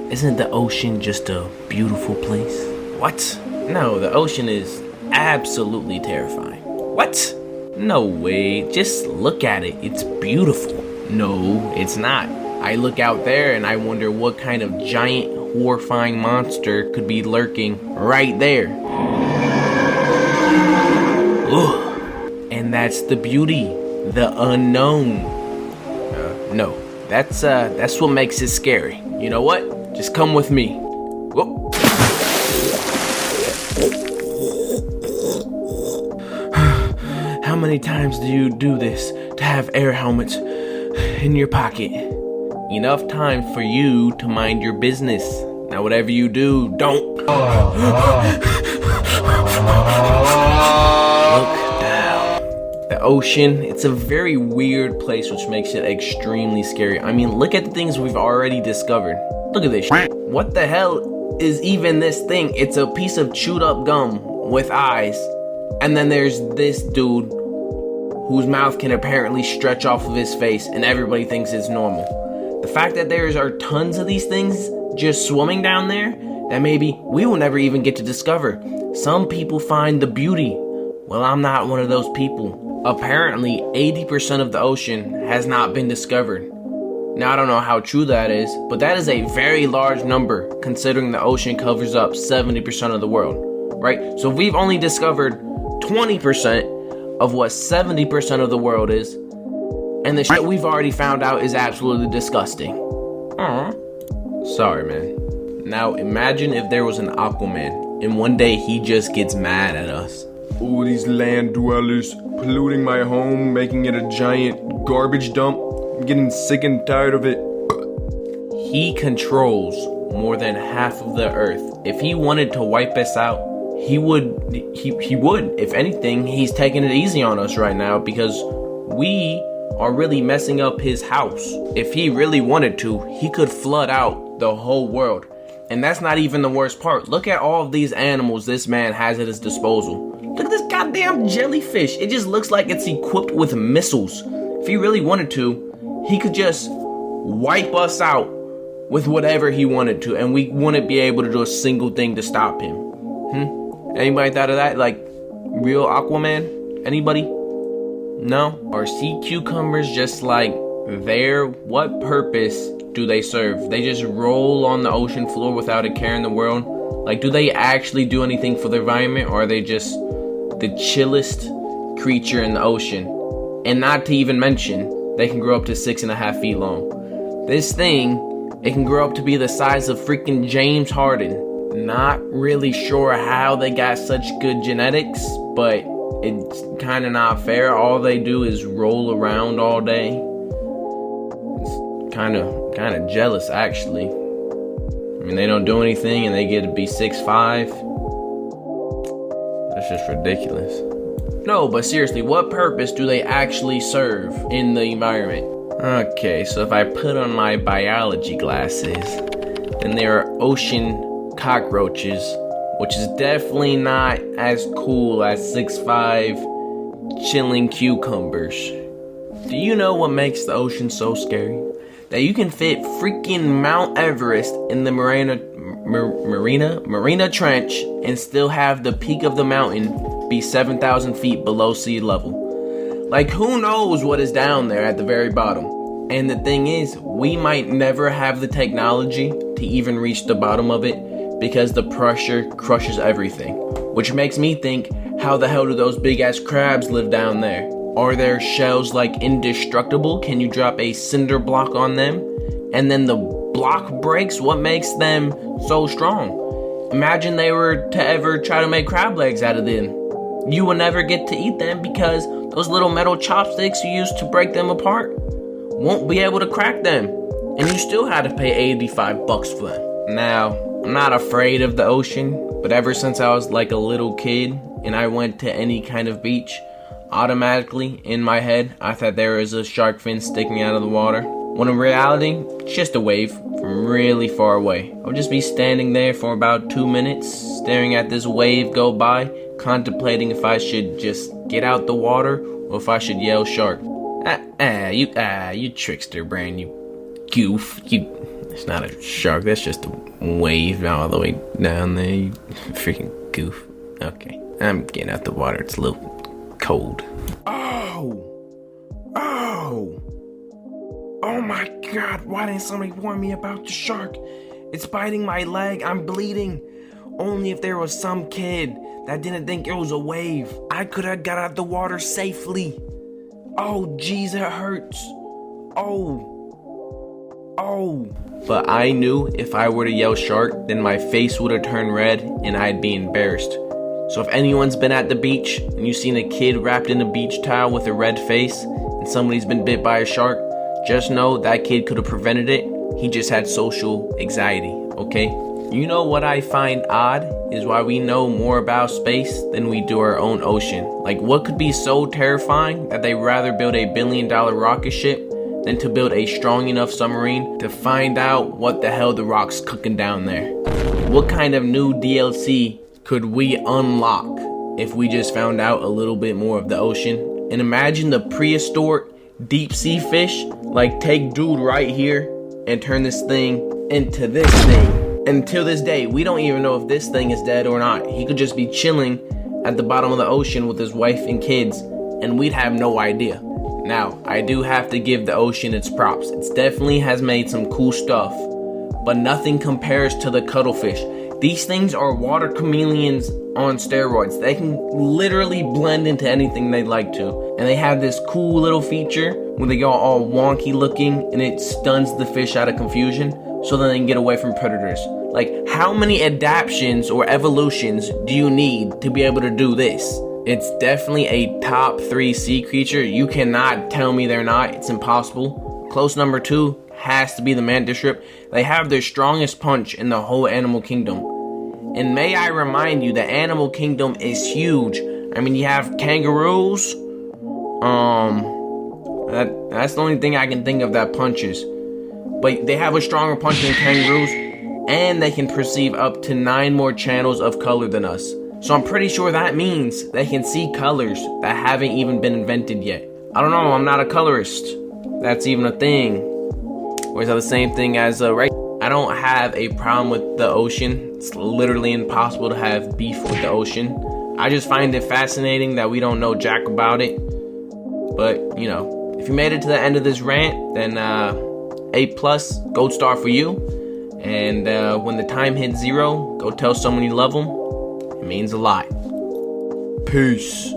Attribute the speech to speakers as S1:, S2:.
S1: Isn't the ocean just a beautiful place? What? No, the ocean is absolutely terrifying. What? No way, just look at it, it's beautiful. No, it's not. I look out there and I wonder what kind of giant, horrifying monster could be lurking right there. Ugh. And that's the beauty, the unknown. No, that's what makes it scary. You know what? Just come with me. Whoa. How many times do you do this to have air helmets in your pocket? Enough time for you to mind your business. Now whatever you do, don't. Look down. The ocean, it's a very weird place, which makes it extremely scary. I mean, look at the things we've already discovered. Look at this shit. What the hell is even this thing? It's a piece of chewed up gum with eyes. And then there's this dude whose mouth can apparently stretch off of his face and everybody thinks it's normal. The fact that there are tons of these things just swimming down there that maybe we will never even get to discover. Some people find the beauty. Well, I'm not one of those people. Apparently, 80% of the ocean has not been discovered. Now, I don't know how true that is, but that is a very large number considering the ocean covers up 70% of the world, right? So if we've only discovered 20% of what 70% of the world is, and the shit we've already found out is absolutely disgusting. Sorry, man. Now imagine if there was an Aquaman, and one day he just gets mad at us. Oh, these land dwellers polluting my home, making it a giant garbage dump. I'm getting sick and tired of it. He controls more than half of the earth. If he wanted to wipe us out, he would. If anything, he's taking it easy on us right now because we are really messing up his house. If he really wanted to, he could flood out the whole world. And that's not even the worst part. Look at all of these animals this man has at his disposal. Look at this goddamn jellyfish. It just looks like it's equipped with missiles. If he really wanted to, he could just wipe us out with whatever he wanted to, and we wouldn't be able to do a single thing to stop him. Anybody thought of that? Like, real Aquaman? Anybody? No? Are sea cucumbers just like there? What purpose do they serve? They just roll on the ocean floor without a care in the world? Like, do they actually do anything for the environment, or are they just the chillest creature in the ocean? And not to even mention, they can grow up to 6.5 feet long. This thing, it can grow up to be the size of freaking James Harden. Not really sure how they got such good genetics, but it's kind of not fair. All they do is roll around all day. It's kind of jealous, actually. I mean, they don't do anything and they get to be 6'5". That's just ridiculous. No, but seriously, what purpose do they actually serve in the environment? Okay, so if I put on my biology glasses, then there are ocean cockroaches, which is definitely not as cool as 6'5" chilling cucumbers. Do you know what makes the ocean so scary? That you can fit freaking Mount Everest in the Marina Trench and still have the peak of the mountain be 7,000 feet below sea level. Like, who knows what is down there at the very bottom? And the thing is, we might never have the technology to even reach the bottom of it because the pressure crushes everything. Which makes me think, how the hell do those big ass crabs live down there? Are their shells like indestructible? Can you drop a cinder block on them and then the block breaks? What makes them so strong? Imagine they were to ever try to make crab legs out of them. You will never get to eat them because those little metal chopsticks you use to break them apart won't be able to crack them. And you still had to pay $85 for them. Now, I'm not afraid of the ocean, but ever since I was like a little kid and I went to any kind of beach, automatically in my head I thought there was a shark fin sticking out of the water, when in reality it's just a wave from really far away. I would just be standing there for about 2 minutes staring at this wave go by, contemplating if I should just get out the water or if I should yell shark. You trickster brain, you goof, you. It's not a shark, that's just a wave all the way down there, you freaking goof. Okay, I'm getting out the water, it's a little cold. Oh my god, why didn't somebody warn me about the shark? It's biting my leg, I'm bleeding. Only if there was some kid that didn't think it was a wave, I could have got out the water safely. Oh jeez, it hurts. Oh. But I knew if I were to yell shark, then my face would have turned red and I'd be embarrassed. So if anyone's been at the beach and you've seen a kid wrapped in a beach towel with a red face and somebody's been bit by a shark, just know that kid could have prevented it. He just had social anxiety, okay? You know what I find odd is why we know more about space than we do our own ocean. Like, what could be so terrifying that they'd rather build a $1 billion rocket ship than to build a strong enough submarine to find out what the hell the rock's cooking down there? What kind of new DLC could we unlock if we just found out a little bit more of the ocean? And imagine the prehistoric deep sea fish, like take dude right here and turn this thing into this thing. Until this day, we don't even know if this thing is dead or not. He could just be chilling at the bottom of the ocean with his wife and kids, and we'd have no idea. Now, I do have to give the ocean its props. It definitely has made some cool stuff, but nothing compares to the cuttlefish. These things are water chameleons on steroids. They can literally blend into anything they'd like to. And they have this cool little feature where they go all wonky looking and it stuns the fish out of confusion so then they can get away from predators. Like, how many adaptations or evolutions do you need to be able to do this? It's definitely a top 3 sea creature. You cannot tell me they're not. It's impossible. Close number 2 has to be the mantis shrimp. They have their strongest punch in the whole animal kingdom. And may I remind you, the animal kingdom is huge. I mean, you have kangaroos. That's the only thing I can think of that punches. But they have a stronger punch than kangaroos, and they can perceive up to 9 more channels of color than us. So I'm pretty sure that means they can see colors that haven't even been invented yet. I don't know, I'm not a colorist. That's even a thing. Or is that the same thing as right? I don't have a problem with the ocean. It's literally impossible to have beef with the ocean. I just find it fascinating that we don't know jack about it. But, you know, if you made it to the end of this rant, then A+, gold star for you. And when the time hits 0, go tell someone you love them. It means a lot. Peace.